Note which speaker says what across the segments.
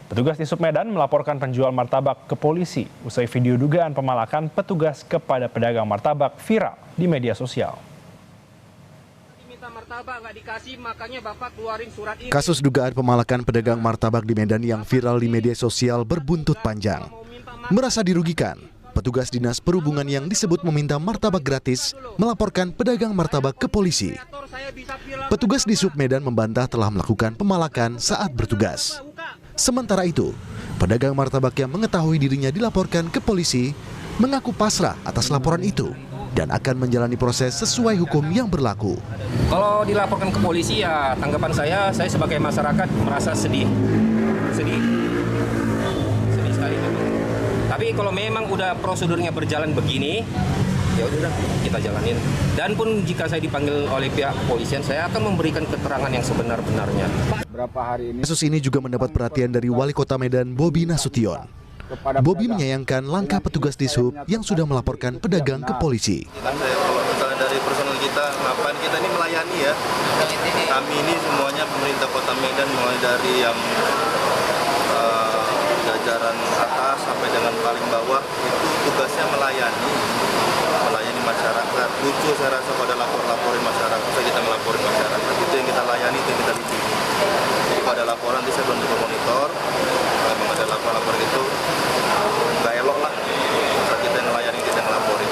Speaker 1: Petugas di Submedan melaporkan penjual martabak ke polisi usai video dugaan pemalakan petugas kepada pedagang martabak viral di media sosial.
Speaker 2: Kasus dugaan pemalakan pedagang martabak di Medan yang viral di media sosial berbuntut panjang. Merasa dirugikan, petugas Dinas Perhubungan yang disebut meminta martabak gratis melaporkan pedagang martabak ke polisi. Petugas di Submedan membantah telah melakukan pemalakan saat bertugas. Sementara itu, pedagang martabak yang mengetahui dirinya dilaporkan ke polisi mengaku pasrah atas laporan itu dan akan menjalani proses sesuai hukum yang berlaku.
Speaker 3: Kalau dilaporkan ke polisi ya tanggapan saya sebagai masyarakat merasa sedih sekali. Tapi kalau memang udah prosedurnya berjalan begini, ya udah kita jalanin. Dan pun jika saya dipanggil oleh pihak kepolisian, saya akan memberikan keterangan yang sebenar-benarnya.
Speaker 2: Kasus ini juga mendapat perhatian dari Wali Kota Medan, Bobi Nasution. Bobi menyayangkan langkah petugas di Sub yang sudah melaporkan pedagang ke polisi.
Speaker 4: Kalau misalnya dari personel kita, ngapain kita ini melayani ya. Kami ini semuanya pemerintah Kota Medan, mulai dari yang jajaran atas sampai dengan paling bawah, itu tugasnya melayani masyarakat. Lucu saya rasa pada laporin masyarakat, kita ngelaporin masyarakat, itu yang kita layani, itu yang kita lindungi. Jadi pada laporan nanti saya bantu monitor, kalau memang ada lapor itu nggak elok lah, kita yang melayani, kita yang ngelaporin.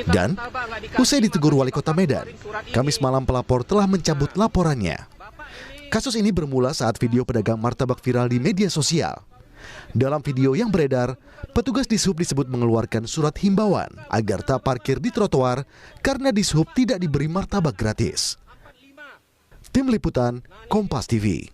Speaker 2: Dan usai ditegur Wali Kota Medan, Kamis malam pelapor telah mencabut laporannya. Kasus ini bermula saat video pedagang martabak viral di media sosial. Dalam video yang beredar, petugas di Sub disebut mengeluarkan surat himbauan agar tak parkir di trotoar karena di Sub tidak diberi martabak gratis. Tim Liputan, Kompas TV.